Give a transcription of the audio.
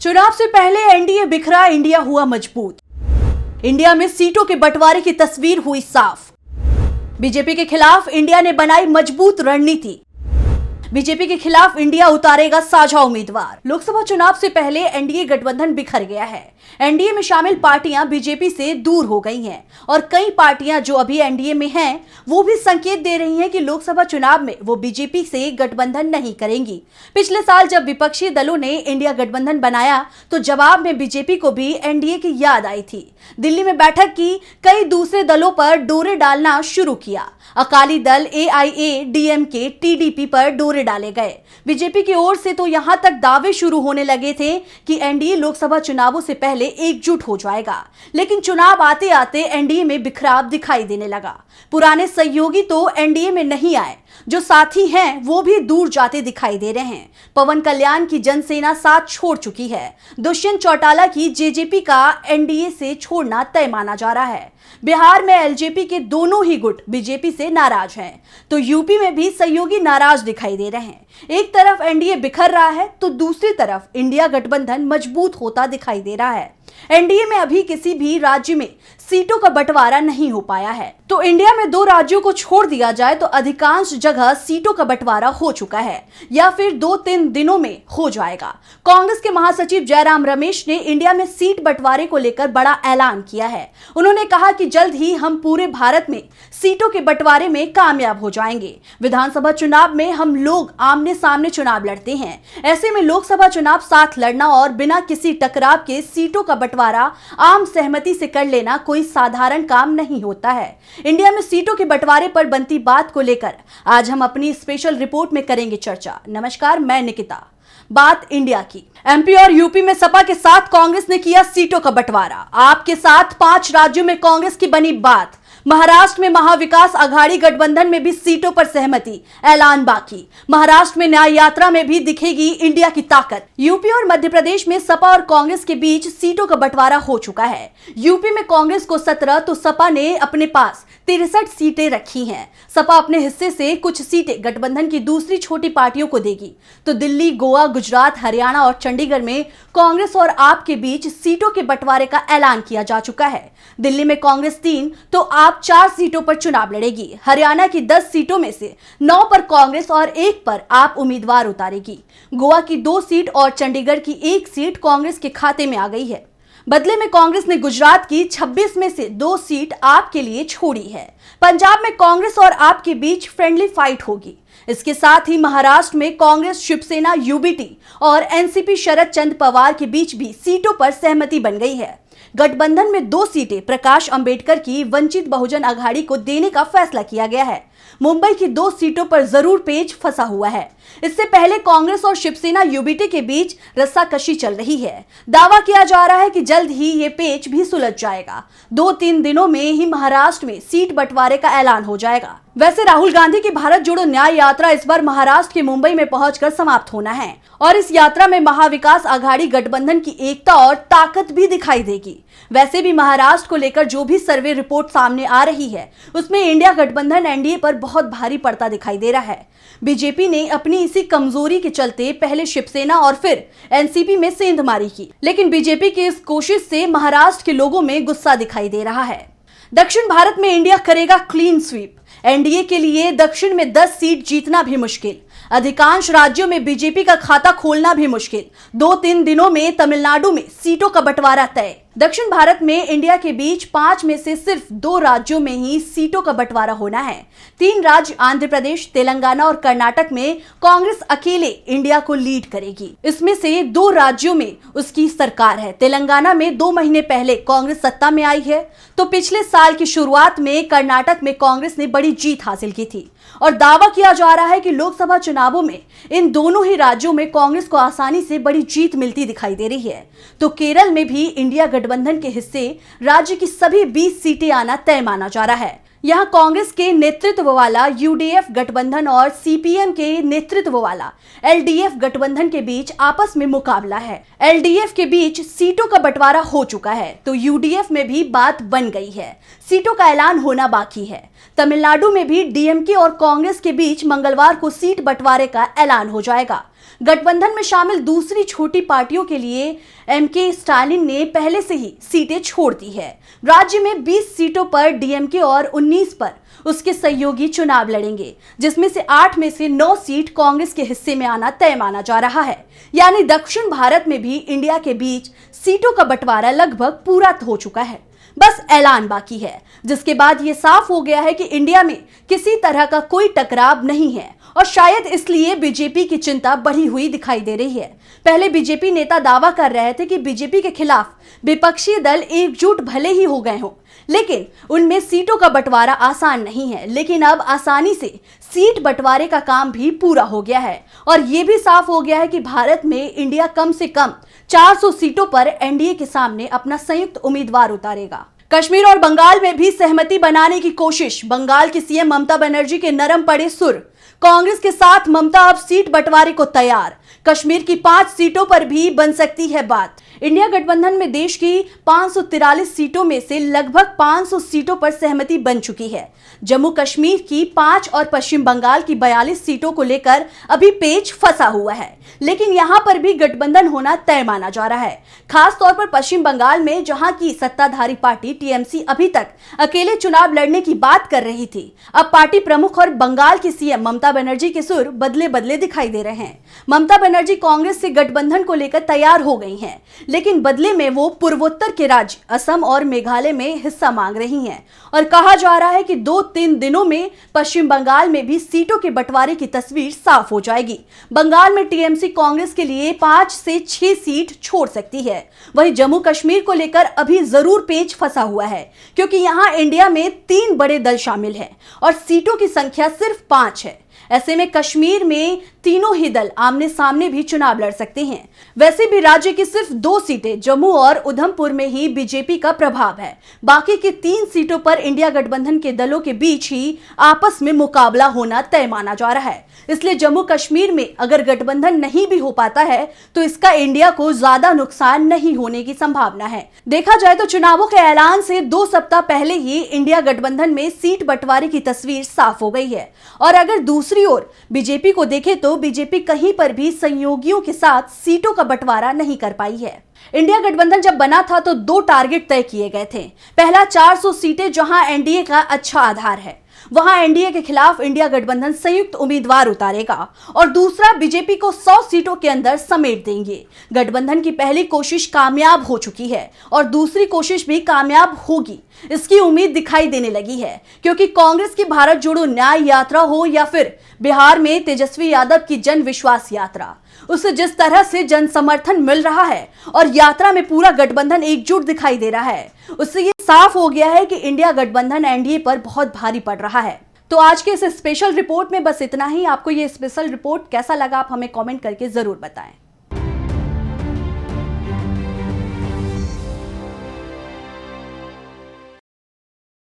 चुनाव से पहले एनडीए बिखरा, इंडिया हुआ मजबूत। इंडिया में सीटों के बंटवारे की तस्वीर हुई साफ। बीजेपी के खिलाफ इंडिया ने बनाई मजबूत रणनीति। बीजेपी के खिलाफ इंडिया उतारेगा साझा उम्मीदवार। लोकसभा चुनाव से पहले एनडीए गठबंधन बिखर गया है। एनडीए में शामिल पार्टियां बीजेपी से दूर हो गई हैं और कई पार्टियां जो अभी एनडीए में हैं वो भी संकेत दे रही हैं कि लोकसभा चुनाव में वो बीजेपी से गठबंधन नहीं करेंगी। पिछले साल जब विपक्षी दलों ने इंडिया गठबंधन बनाया तो जवाब में बीजेपी को भी एनडीए की याद आई थी। दिल्ली में बैठक की, कई दूसरे दलों पर डोरे डालना शुरू किया। अकाली दल, एआईएडीएमके, टीडीपी पर डोरे डाले गए। बीजेपी की ओर से तो यहां तक दावे शुरू होने लगे थे कि एनडीए लोकसभा चुनावों से पहले एकजुट हो जाएगा, लेकिन चुनाव आते आते एनडीए में बिखराव दिखाई देने लगा। पुराने सहयोगी तो एनडीए में नहीं आए, जो साथी हैं वो भी दूर जाते दिखाई दे रहे हैं। पवन कल्याण की जनसेना साथ छोड़ चुकी है। दुष्यंत चौटाला की जेजेपी का एनडीए से छोड़ना तय माना जा रहा है। बिहार में एलजेपी के दोनों ही गुट बीजेपी से नाराज हैं, तो यूपी में भी सहयोगी नाराज दिखाई दे रहे हैं। एक तरफ एनडीए बिखर रहा है तो दूसरी तरफ इंडिया गठबंधन मजबूत होता दिखाई दे रहा है। एनडीए में अभी किसी भी राज्य में सीटों का बंटवारा नहीं हो पाया है, तो इंडिया में 2 राज्यों को छोड़ दिया जाए तो अधिकांश जगह सीटों का बंटवारा हो चुका है या फिर 2-3 दिनों में हो जाएगा। कांग्रेस के महासचिव जयराम रमेश ने इंडिया में सीट बंटवारे को लेकर बड़ा ऐलान किया है। उन्होंने कहा कि जल्द ही हम पूरे भारत में सीटों के बंटवारे में कामयाब हो जाएंगे। विधानसभा चुनाव में हम लोग आमने सामने चुनाव लड़ते हैं, ऐसे में लोकसभा चुनाव साथ लड़ना और बिना किसी टकराव के सीटों का बंटवारा आम सहमति से कर लेना कोई साधारण काम नहीं होता है। इंडिया में सीटों के बंटवारे पर बनती बात को लेकर आज हम अपनी स्पेशल रिपोर्ट में करेंगे चर्चा। नमस्कार, मैं निकिता। बात इंडिया की। एमपी और यूपी में सपा के साथ कांग्रेस ने किया सीटों का बंटवारा। आपके साथ 5 राज्यों में कांग्रेस की बनी बात। महाराष्ट्र में महाविकास आघाड़ी गठबंधन में भी सीटों पर सहमति, ऐलान बाकी। महाराष्ट्र में न्याय यात्रा में भी दिखेगी इंडिया की ताकत। यूपी और मध्य प्रदेश में सपा और कांग्रेस के बीच सीटों का बंटवारा हो चुका है। यूपी में कांग्रेस को 17 तो सपा ने अपने पास 63 सीटें रखी हैं। सपा अपने हिस्से से कुछ सीटें गठबंधन की दूसरी छोटी पार्टियों को देगी, तो दिल्ली, गोवा, गुजरात, हरियाणा और चंडीगढ़ में कांग्रेस और आप के बीच सीटों के बंटवारे का ऐलान किया जा चुका है। दिल्ली में कांग्रेस 3 तो आप 4 सीटों पर चुनाव लड़ेगी। हरियाणा की 10 सीटों में से 9 पर कांग्रेस और 1 पर आप उम्मीदवार उतारेगी। गोवा की 2 सीट और चंडीगढ़ की 1 सीट कांग्रेस के खाते में आ गई है। बदले में कांग्रेस ने गुजरात की 26 में से 2 सीट आप के लिए छोड़ी है। पंजाब में कांग्रेस और आप के बीच फ्रेंडली फाइट होगी। इसके साथ ही महाराष्ट्र में कांग्रेस, शिवसेना, यूबीटी और एनसीपी शरद चंद्र पवार के बीच भी सीटों पर सहमति बन गई है। गठबंधन में 2 सीटें प्रकाश अंबेडकर की वंचित बहुजन अघाड़ी को देने का फैसला किया गया है। मुंबई की 2 सीटों पर जरूर पेच फंसा हुआ है। इससे पहले कांग्रेस और शिवसेना यूबीटी के बीच रस्साकशी चल रही है। दावा किया जा रहा है कि जल्द ही ये पेच भी सुलझ जाएगा। 2-3 दिनों में ही महाराष्ट्र में सीट बंटवारे का ऐलान हो जाएगा। वैसे राहुल गांधी की भारत जोड़ो न्याय यात्रा इस बार महाराष्ट्र के मुंबई में पहुंचकर समाप्त होना है और इस यात्रा में महाविकास आघाड़ी गठबंधन की एकता और ताकत भी दिखाई देगी। वैसे भी महाराष्ट्र को लेकर जो भी सर्वे रिपोर्ट सामने आ रही है उसमें इंडिया गठबंधन एनडीए पर बहुत भारी पड़ता दिखाई दे रहा है। बीजेपी ने अपनी इसी कमजोरी के चलते पहले शिवसेना और फिर एनसीपी में सेंधमारी की, लेकिन बीजेपी की इस कोशिश से महाराष्ट्र के लोगों में गुस्सा दिखाई दे रहा है। दक्षिण भारत में इंडिया करेगा क्लीन स्वीप। एनडीए के लिए दक्षिण में 10 सीट जीतना भी मुश्किल। अधिकांश राज्यों में बीजेपी का खाता खोलना भी मुश्किल। 2-3 दिनों में तमिलनाडु में सीटों का बंटवारा तय। दक्षिण भारत में इंडिया के बीच 5 में से सिर्फ 2 राज्यों में ही सीटों का बंटवारा होना है। 3 राज्य आंध्र प्रदेश, तेलंगाना और कर्नाटक में कांग्रेस अकेले इंडिया को लीड करेगी। इसमें से 2 राज्यों में उसकी सरकार है। तेलंगाना में 2 महीने पहले कांग्रेस सत्ता में आई है, तो पिछले साल की शुरुआत में कर्नाटक में कांग्रेस ने बड़ी जीत हासिल की थी और दावा किया जा रहा है कि लोकसभा चुनावों में इन दोनों ही राज्यों में कांग्रेस को आसानी से बड़ी जीत मिलती दिखाई दे रही है। तो केरल में भी इंडिया गठबंधन के हिस्से राज्य की सभी 20 सीटें आना तय माना जा रहा है। यहाँ कांग्रेस के नेतृत्व वाला यूडीएफ गठबंधन और सीपीएम के नेतृत्व वाला एलडीएफ गठबंधन के बीच आपस में मुकाबला है। एलडीएफ के बीच सीटों का बंटवारा हो चुका है, तो यूडीएफ में भी बात बन गई है। सीटों का ऐलान होना बाकी है। तमिलनाडु में भी डीएमके और कांग्रेस के बीच मंगलवार को सीट बंटवारे का ऐलान हो जाएगा। गठबंधन में शामिल दूसरी छोटी पार्टियों के लिए एमके स्टालिन ने पहले से ही सीटें छोड़ दी है। राज्य में 20 सीटों पर डीएमके और 19 पर उसके सहयोगी चुनाव लड़ेंगे, जिसमें से 8 में से 9 सीट कांग्रेस के हिस्से में आना तय माना जा रहा है। यानी दक्षिण भारत में भी इंडिया के बीच सीटों का बंटवारा लगभग पूरा हो चुका है, बस ऐलान बाकी है, जिसके बाद ये साफ हो गया है कि इंडिया में किसी तरह का कोई टकराव नहीं है और शायद इसलिए बीजेपी की चिंता बढ़ी हुई दिखाई दे रही है। पहले बीजेपी नेता दावा कर रहे थे कि बीजेपी के खिलाफ विपक्षी दल एकजुट भले ही हो गए हों, लेकिन उनमें सीटों का बंटवारा आसान नहीं है। लेकिन अब आसानी से सीट बंटवारे का काम भी पूरा हो गया है और ये भी साफ हो गया है कि भारत में इंडिया कम से कम 400 सीटों पर एनडीए के सामने अपना संयुक्त उम्मीदवार उतारेगा। कश्मीर और बंगाल में भी सहमति बनाने की कोशिश। बंगाल की सीएम ममता बनर्जी के नरम पड़े सुर। कांग्रेस के साथ ममता अब सीट बंटवारे को तैयार। कश्मीर की 5 सीटों पर भी बन सकती है बात। इंडिया गठबंधन में देश की 543 सीटों में से लगभग 500 सीटों पर सहमति बन चुकी है। जम्मू कश्मीर की 5 और पश्चिम बंगाल की 42 सीटों को लेकर अभी पेच फंसा हुआ है, लेकिन यहां पर भी गठबंधन होना तय माना जा रहा है। खास तौर पर पश्चिम बंगाल में, जहां की सत्ताधारी पार्टी टीएमसी अभी तक अकेले चुनाव लड़ने की बात कर रही थी, अब पार्टी प्रमुख और बंगाल की सीएम ममता बनर्जी के सुर बदले बदले दिखाई दे रहे हैं। ममता बनर्जी कांग्रेस से गठबंधन को लेकर तैयार हो गई हैं, लेकिन बदले में वो पूर्वोत्तर के राज्य असम और मेघालय में हिस्सा मांग रही हैं और कहा जा रहा है कि 2-3 दिनों में पश्चिम बंगाल में भी सीटों के बंटवारे की तस्वीर साफ हो जाएगी। बंगाल में टीएमसी कांग्रेस के लिए 5 से 6 सीट छोड़ सकती है। वहीं जम्मू कश्मीर को लेकर अभी जरूर पेच फंसा हुआ है, क्योंकि यहां इंडिया में 3 बड़े दल शामिल हैं और सीटों की संख्या सिर्फ 5 है। ऐसे में कश्मीर में तीनों ही दल आमने सामने भी चुनाव लड़ सकते हैं। वैसे भी राज्य की सिर्फ 2 सीटें जम्मू और उधमपुर में ही बीजेपी का प्रभाव है। बाकी की 3 सीटों पर इंडिया गठबंधन के दलों के बीच ही आपस में मुकाबला होना तय माना जा रहा है। इसलिए जम्मू कश्मीर में अगर गठबंधन नहीं भी हो पाता है तो इसका इंडिया को ज्यादा नुकसान नहीं होने की संभावना है। देखा जाए तो चुनावों के ऐलान से 2 सप्ताह पहले ही इंडिया गठबंधन में सीट बंटवारे की तस्वीर साफ हो गई है और अगर दूसरी ओर बीजेपी को देखें तो बीजेपी कहीं पर भी सहयोगियों के साथ सीटों का बंटवारा नहीं कर पाई है। इंडिया गठबंधन जब बना था तो 2 टारगेट तय किए गए थे। पहला 400 सीटें, जहां एनडीए का अच्छा आधार है, वहां एनडीए के खिलाफ इंडिया गठबंधन संयुक्त उम्मीदवार उतारेगा और दूसरा बीजेपी को 100 सीटों के अंदर समेट देंगे। गठबंधन की पहली कोशिश कामयाब हो चुकी है और दूसरी कोशिश भी कामयाब होगी, इसकी उम्मीद दिखाई देने लगी है, क्योंकि कांग्रेस की भारत जोड़ो न्याय यात्रा हो या फिर बिहार में तेजस्वी यादव की जन विश्वास यात्रा, उसे जिस तरह से जन समर्थन मिल रहा है और यात्रा में पूरा गठबंधन एकजुट दिखाई दे रहा है, उससे ये साफ हो गया है कि इंडिया गठबंधन एनडीए पर बहुत भारी पड़ रहा है। तो आज के इस स्पेशल रिपोर्ट में बस इतना ही। आपको ये स्पेशल रिपोर्ट कैसा लगा, आप हमें कमेंट करके जरूर बताएं।